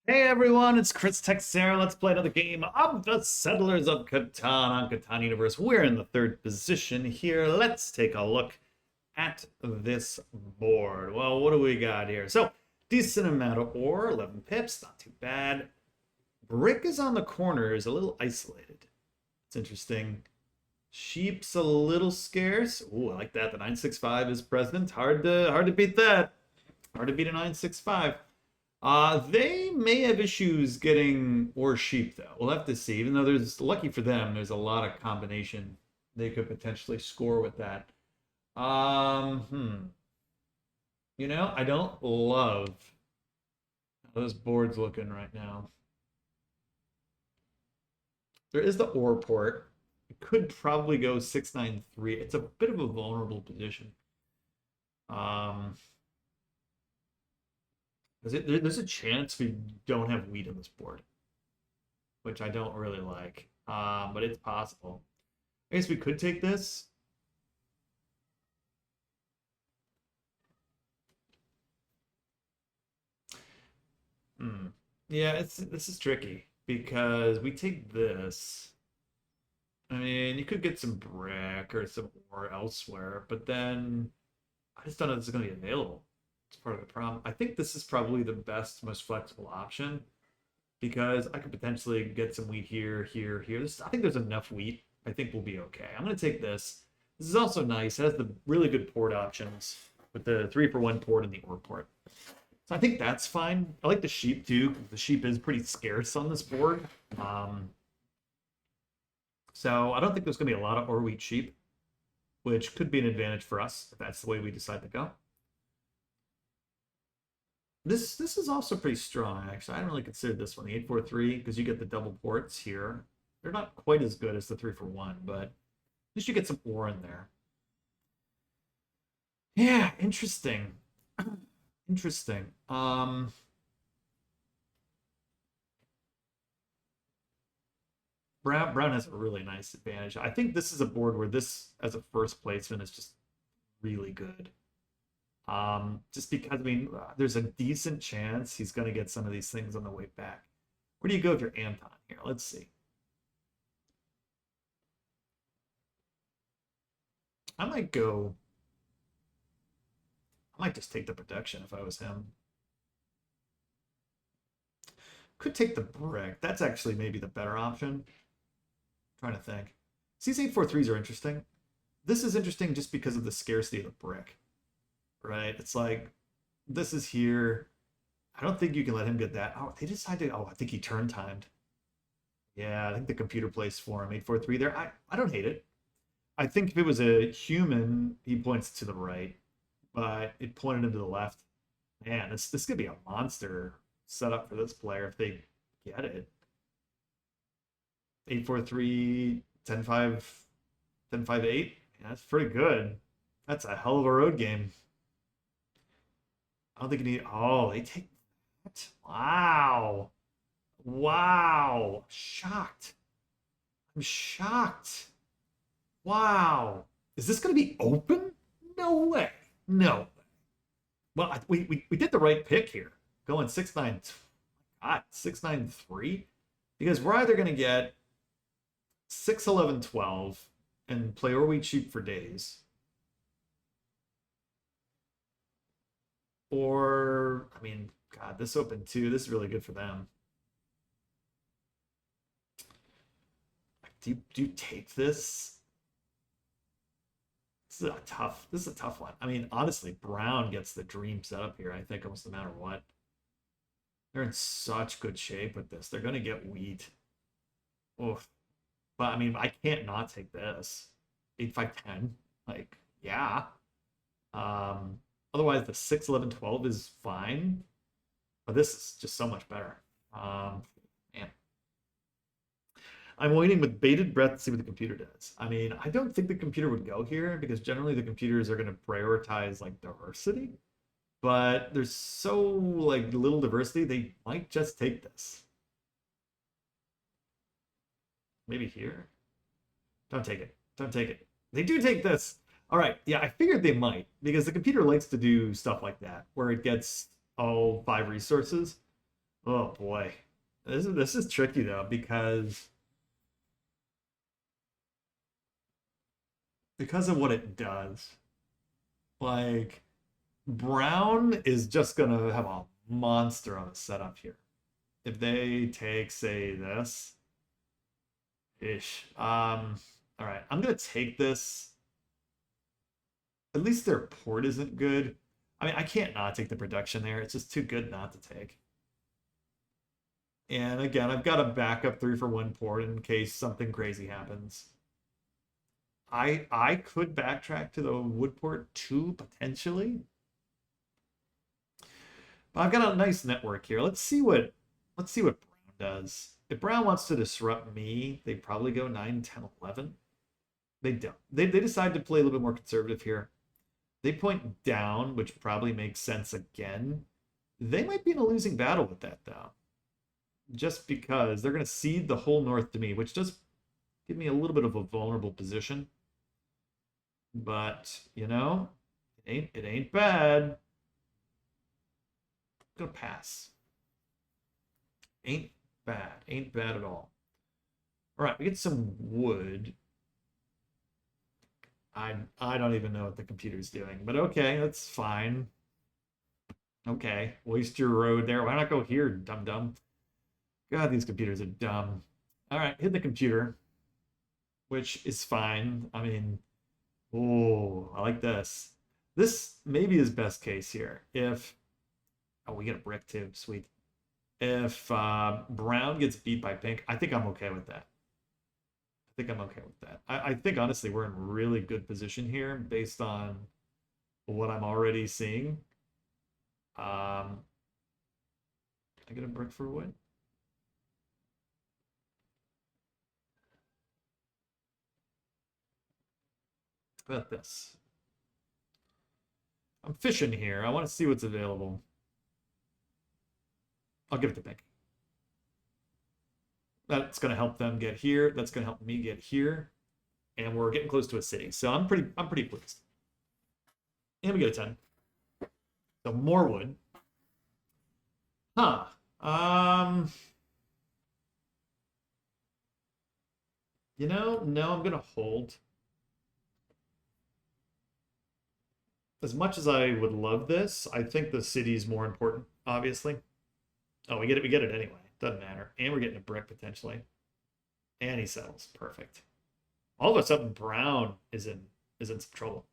Hey everyone, it's Chris Texera. Let's play another game of the Settlers of Catan on Catan Universe. We're in the third position here. Let's take a look at this board. Well, what do we got here? So, decent amount of ore, 11 pips, not too bad. Brick is on the corners, a little isolated. It's interesting. Sheep's a little scarce. Ooh, I like that. The 965 is present. Hard to beat that. Hard to beat a 965. They may have issues getting or sheep though. We'll have to see. Even though there's lucky for them, there's a lot of combination they could potentially score with that. Um, hmm. I don't love how this board's looking right now. There is the ore port. It could probably go 693. It's a bit of a vulnerable position. Um, there's a chance we don't have wheat on this board, which I don't really like. But it's possible. I guess we could take this. Hmm. Yeah, this is tricky because we take this. I mean, you could get some brick or some ore elsewhere, but then I just don't know if this is going to be available. It's part of the problem. I think this is probably the best, most flexible option because I could potentially get some wheat here, here, here. I think there's enough wheat. I think we'll be okay. I'm going to take this. This is also nice. It has the really good port options with the 3-for-1 port and the ore port. So I think that's fine. I like the sheep too, because the sheep is pretty scarce on this board. Um, so I don't think there's going to be a lot of ore wheat sheep, which could be an advantage for us if that's the way we decide to go. This is also pretty strong, actually. I didn't really consider this one, the 843, because you get the double ports here. They're not quite as good as the 3-for-1, but at least you get some ore in there. Yeah, interesting. Interesting. Brown has a really nice advantage. I think this is a board where this as a first placement is just really good. Just because I mean, there's a decent chance he's going to get some of these things on the way back. Where do you go with your Anton here? Let's see. I might go. I might just take the protection if I was him. Could take the brick. That's actually maybe the better option. I'm trying to think. These 843s are interesting. This is interesting just because of the scarcity of the brick, right? It's like this is here. I don't think you can let him get that. Oh, they decided. Oh, I think he turn timed. Yeah, I think the computer plays for him. 843 there. I don't hate it. I think if it was a human, he points to the right, but it pointed him to the left. Man, this could be a monster setup for this player if they get it. 843, 10-5, 10-5-8. Yeah, that's pretty good. That's a hell of a road game. I don't think you need. Oh, they take that. Wow. Wow. Shocked. I'm shocked. Wow. Is this going to be open? No way. No. Well, we did the right pick here. Going 6-9. God, 6-9-3. Because we're either going to get 6-11-12 and play or we cheap for days. Or, I mean, God, this open too. This is really good for them. Do you take this? This is a tough one. I mean, honestly, Brown gets the dream setup here, I think, almost no matter what. They're in such good shape with this. They're gonna get wheat. Oof. But I mean, I can't not take this. 8-5-10. Like, yeah. Otherwise the 6-11-12 is fine. But this is just so much better. Man. I'm waiting with bated breath to see what the computer does. I mean, I don't think the computer would go here because generally the computers are going to prioritize like diversity, but there's so like little diversity, they might just take this. Maybe here. Don't take it. Don't take it. They do take this. All right. Yeah, I figured they might because the computer likes to do stuff like that where it gets all 5 resources. Oh boy. This is tricky though, because of what it does. Like Brown is just gonna have a monster on the setup here. If they take, say, this, ish. All right, I'm gonna take this. At least their port isn't good. I mean, I can't not take the production there. It's just too good not to take. And again, I've got a backup 3-for-1 port in case something crazy happens. I could backtrack to the wood port too, potentially. But I've got a nice network here. Let's see what Brown does. If Brown wants to disrupt me, they probably go 9, 10, 11. They don't. They decide to play a little bit more conservative here. They point down, which probably makes sense again. They might be in a losing battle with that, though. Just because they're going to cede the whole north to me, which does give me a little bit of a vulnerable position. But, it ain't bad. I'm going to pass. Ain't bad. Ain't bad at all. All right, we get some wood. I don't even know what the computer's doing, but okay, that's fine. Okay, waste your road there. Why not go here, dum dum? God, these computers are dumb. All right, hit the computer, which is fine. I mean, oh, I like this. This maybe is best case here. If we get a brick too, sweet. If Brown gets beat by Pink, I think I'm okay with that. I think I'm okay with that. I think honestly we're in really good position here based on what I'm already seeing. I get a brick for wood. How about this? I'm fishing here. I want to see what's available. I'll give it to Pink. That's going to help them get here. That's going to help me get here. And we're getting close to a city. So I'm pretty pleased. And we get a 10. So more wood. Huh. No, I'm gonna hold. As much as I would love this, I think the city's more important, obviously. Oh, we get it anyway. Doesn't matter. And we're getting a brick potentially. And he settles. Perfect. All of a sudden, Brown is in some trouble.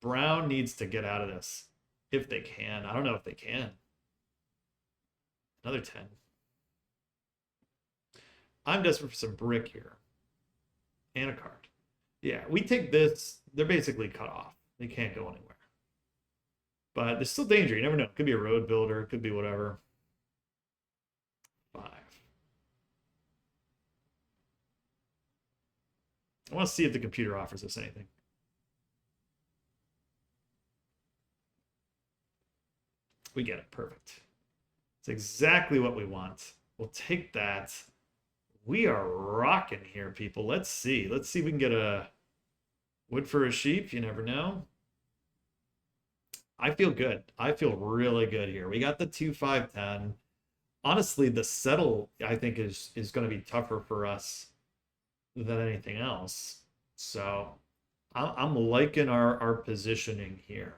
Brown needs to get out of this. If they can. I don't know if they can. Another 10. I'm desperate for some brick here. And a card. Yeah, we take this. They're basically cut off. They can't go anywhere. But there's still danger. You never know. It could be a road builder. It could be whatever. 5. I want to see if the computer offers us anything. We get it. Perfect. It's exactly what we want. We'll take that. We are rocking here, people. Let's see. Let's see if we can get a wood for a sheep. You never know. I feel good. I feel really good here. We got the 2, 5, 10. Honestly, the settle, I think, is going to be tougher for us than anything else. So I'm liking our positioning here.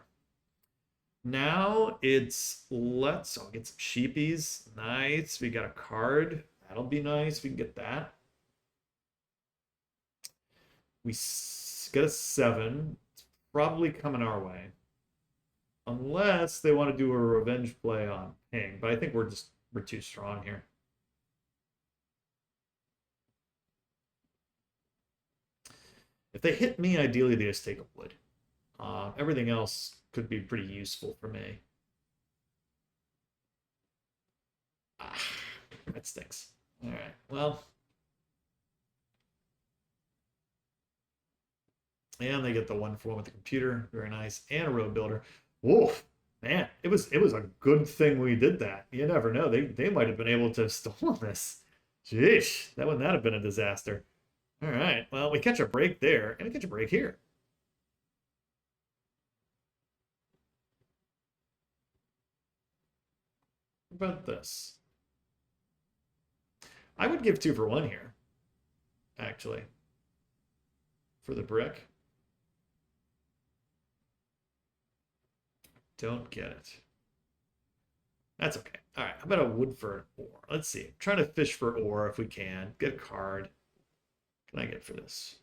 Now let's get some sheepies. Nice. We got a card. That'll be nice. We can get that. We get a 7. It's probably coming our way. Unless they want to do a revenge play on Ping. But I think we're too strong here. If they hit me, ideally they just take a wood. Everything else could be pretty useful for me. Ah, that stinks. All right, well. And they get the 1-for-1 with the computer. Very nice. And a road builder. Whoa, man, it was a good thing we did that. You never know. They might have been able to have stolen this. Jeez, that would not have been a disaster. All right, well, we catch a break there, and we catch a break here. How about this? I would give 2 for 1 here, actually, for the brick. Don't get it. That's okay. All right, how about a wood for an ore? Let's see. Trying to fish for ore if we can. Get a card. What can I get for this?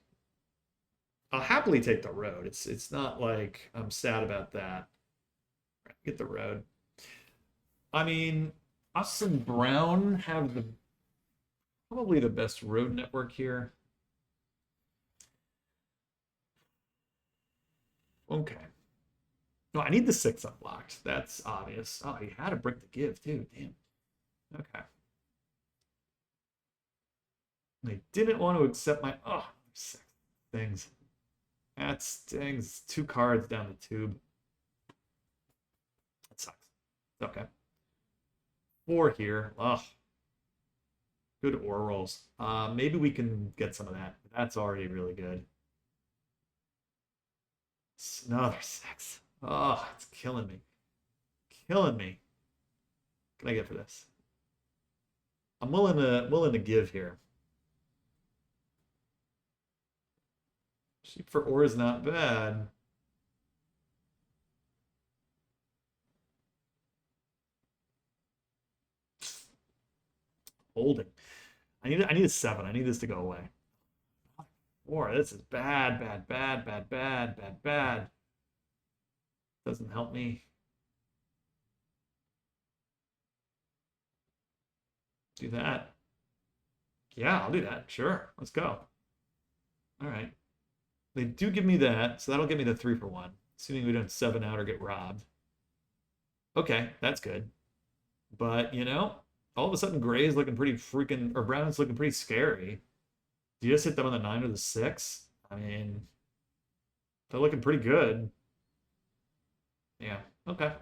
I'll happily take the road. It's not like I'm sad about that. Right, get the road. I mean, us and Brown have the probably the best road network here. Okay. No, I need the 6 unlocked. That's obvious. Oh, he had a brick to give too. Damn. Okay. They didn't want to accept my 6 things. That stings. 2 cards down the tube. That sucks. Okay. 4 here. Ugh. Good ore rolls. Maybe we can get some of that. That's already really good. Another 6. Oh, it's killing me. Killing me. What can I get for this? I'm willing to give here. Sheep for ore is not bad. Holding. I need a 7. I need this to go away. 4. This is bad, bad, bad, bad, bad, bad, bad. Doesn't help me. Do that. Yeah, I'll do that. Sure. Let's go. All right. They do give me that, so that'll give me the 3 for 1. Assuming we don't 7 out or get robbed. Okay, that's good. But, all of a sudden gray is looking pretty freaking, or brown is looking pretty scary. Do you just hit them on the 9 or the 6? I mean, they're looking pretty good. Yeah, okay.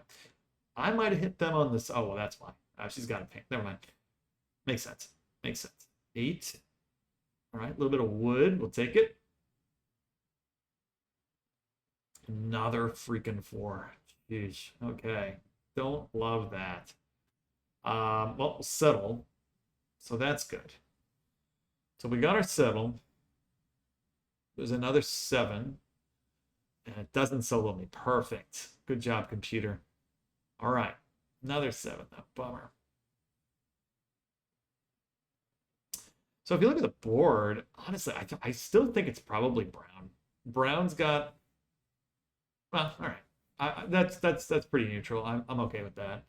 I might have hit them on this. Oh, well, that's why. She's got a paint. Never mind. Makes sense. Makes sense. 8. All right, a little bit of wood. We'll take it. Another freaking 4. Jeez. Okay. Don't love that. Well, we'll settle. So that's good. So we got our settle. There's another 7. And it doesn't solo me. Perfect. Good job, computer. All right. Another 7, though. Bummer. So if you look at the board, honestly, I still think it's probably Brown. Brown's got. Well, all right. That's pretty neutral. I'm okay with that.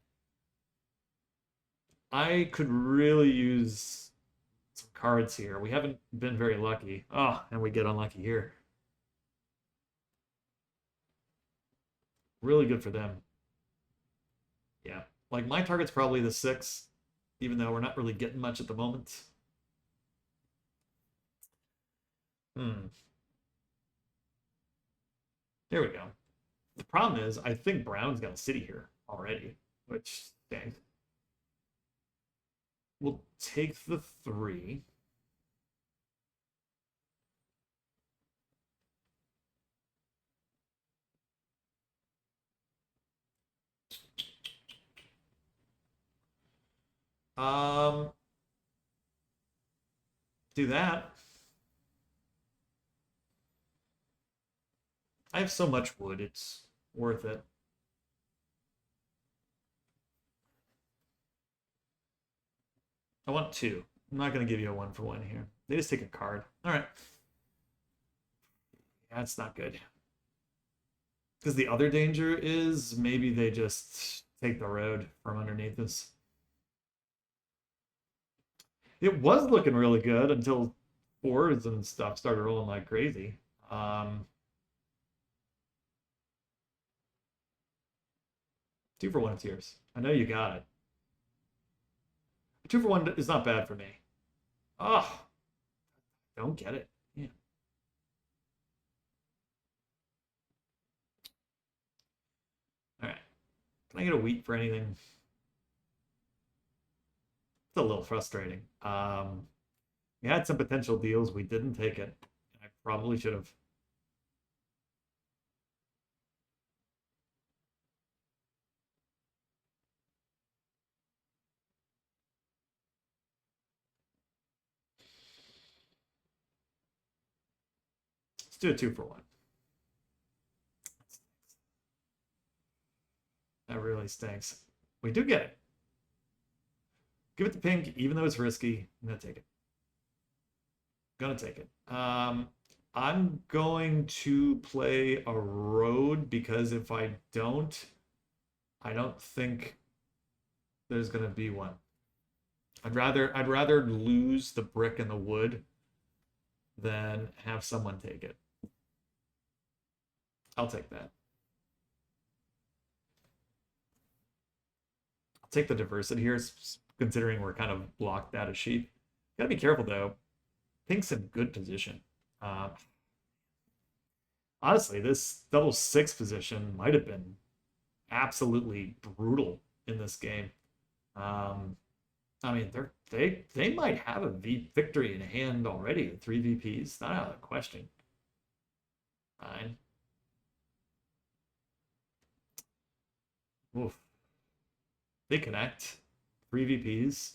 I could really use some cards here. We haven't been very lucky. Oh, and we get unlucky here. Really good for them. Yeah. Like my target's probably the 6, even though we're not really getting much at the moment. Hmm. There we go. The problem is, I think Brown's got a city here already, which stinks. We'll take the 3. Um, do that. I have so much wood, it's worth it. I want 2. I'm not going to give you a 1 for 1 here. They just take a card. All right. Yeah, that's not good. Because the other danger is maybe they just take the road from underneath us. It was looking really good until 4s and stuff started rolling like crazy. 2 for 1 tiers. I know you got it. 2 for 1 is not bad for me. Oh, don't get it. Yeah. All right. Can I get a wheat for anything? It's a little frustrating. We had some potential deals. We didn't take it. I probably should have. do a 2-for-1. That really stinks. We do get it. Give it to pink, even though it's risky. I'm gonna take it. Gonna take it. I'm going to play a road because if I don't think there's gonna be one. I'd rather lose the brick and the wood than have someone take it. I'll take that. I'll take the diversity here, considering we're kind of blocked out of sheep. Gotta be careful though. Pink's in good position. Honestly, this double six position might have been absolutely brutal in this game. I mean, they might have a victory in hand already. 3 VPs, not out of the question. Fine. Oof. They connect. 3 VPs.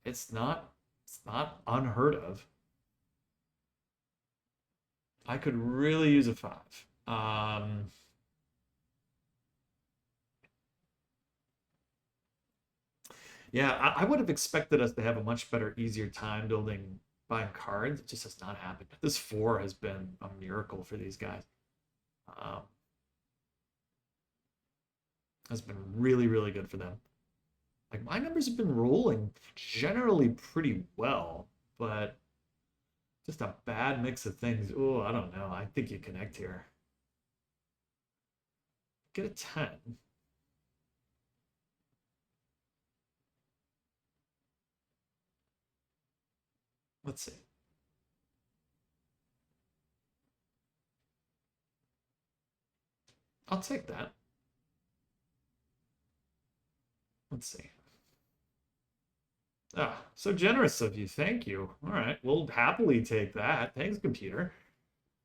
It's not unheard of. I could really use a 5. Yeah, I would have expected us to have a much better, easier time buying cards. It just has not happened. This 4 has been a miracle for these guys. Um, has been really, really good for them. Like my numbers have been rolling generally pretty well, but just a bad mix of things. Oh, I don't know. I think you connect here. Get a 10. Let's see. I'll take that. Let's see. Ah, so generous of you. Thank you. All right, we'll happily take that. Thanks, computer.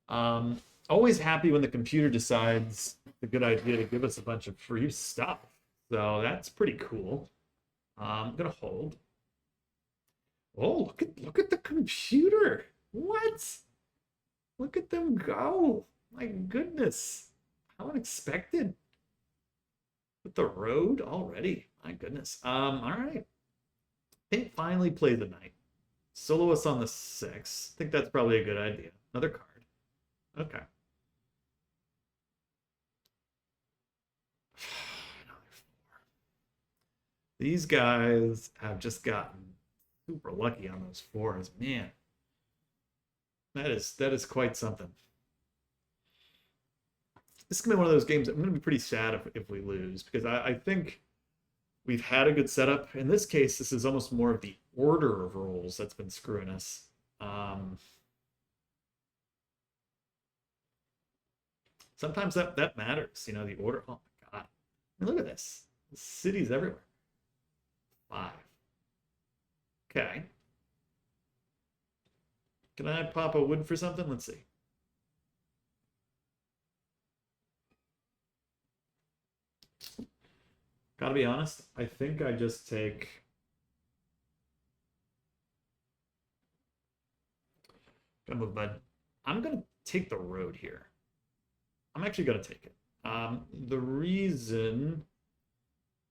Always happy when the computer decides it's a good idea to give us a bunch of free stuff. So that's pretty cool. I'm gonna hold. Oh, look at the computer. What? Look at them go. My goodness. How unexpected. With the road already. My goodness. All right. Pink finally played the knight. Solo us on the 6. I think that's probably a good idea. Another card. Okay. These guys have just gotten super lucky on those 4s. Man, that is quite something. This is gonna be one of those games. I'm gonna be pretty sad if we lose because I think we've had a good setup. In this case, this is almost more of the order of rolls that's been screwing us. Sometimes that matters, the order. Oh my God. I mean, look at this. The city's everywhere. 5. Okay. Can I pop a wood for something? Let's see. Gotta be honest, I think I just take. Gotta move, bud. I'm gonna take the road here. I'm actually gonna take it. The reason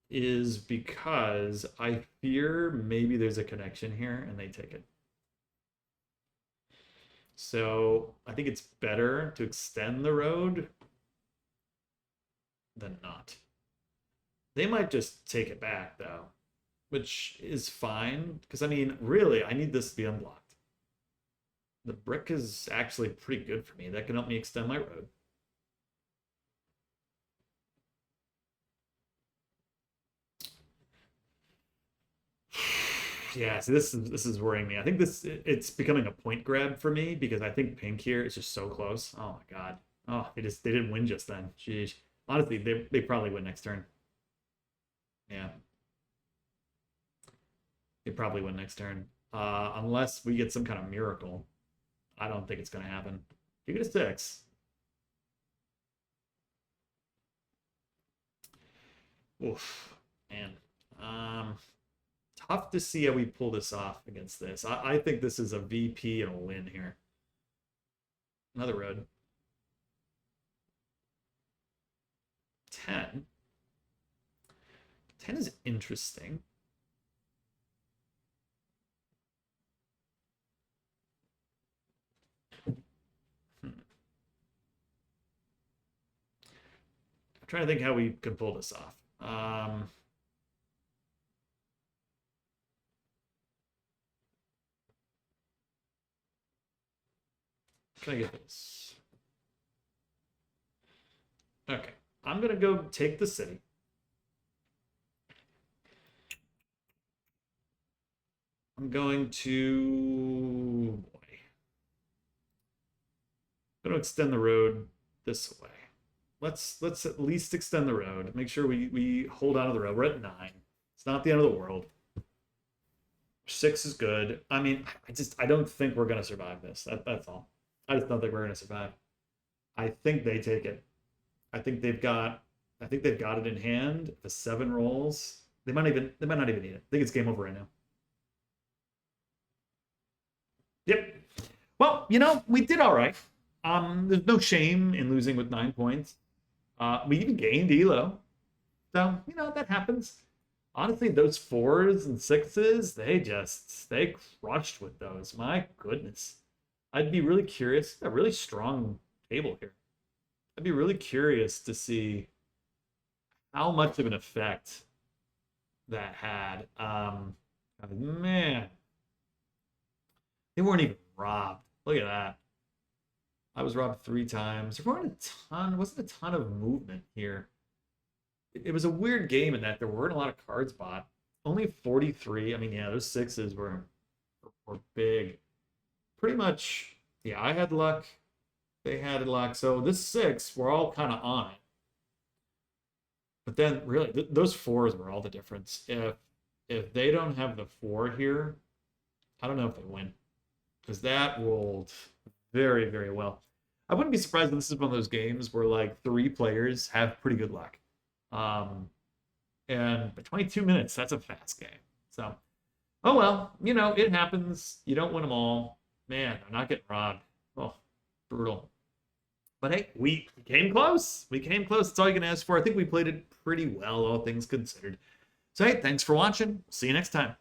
is because I fear maybe there's a connection here and they take it. So I think it's better to extend the road than not. They might just take it back though, which is fine because I mean, really, I need this to be unblocked. The brick is actually pretty good for me. That can help me extend my road. Yeah, so this is worrying me. I think it's becoming a point grab for me because I think pink here is just so close. Oh my God. Oh, they didn't win just then. Jeez. Honestly, they probably win next turn. Yeah. They probably win next turn. Unless we get some kind of miracle. I don't think it's gonna happen. You get a 6. Oof. Man. Tough to see how we pull this off against this. I think this is a VP and a win here. Another road. 10. 10 is interesting. I'm trying to think how we could pull this off. Can I get this? Okay. I'm going to go take the city. I'm going to... Boy. I'm going to extend the road this way. Let's at least extend the road. Make sure we hold on to the road. We're at 9. It's not the end of the world. 6 is good. I mean, I don't think we're going to survive this. That's all. I just don't think we're going to survive. I think they take it. I think they've got it in hand. The 7 rolls. They might not even need it. I think it's game over right now. Yep. Well, we did all right. There's no shame in losing with 9 points. We even gained Elo. So, that happens. Honestly, those 4s and 6s, they crushed with those. My goodness. I'd be really curious. A really strong table here. I'd be really curious to see how much of an effect that had. Man. They weren't even robbed. Look at that. I was robbed 3 times. There wasn't a ton of movement here. It was a weird game in that there weren't a lot of cards bought. Only 43. I mean, yeah, those 6s were big. Pretty much, yeah, I had luck. They had luck. So this 6, we're all kind of on it. But then, really, those 4s were all the difference. If they don't have the 4 here, I don't know if they win. Because that rolled very, very well. I wouldn't be surprised if this is one of those games where, like, 3 players have pretty good luck. And by 22 minutes, that's a fast game. So, oh well, it happens. You don't win them all. Man, I'm not getting robbed. Oh, brutal. But hey, we came close. We came close. That's all you can ask for. I think we played it pretty well, all things considered. So hey, thanks for watching. See you next time.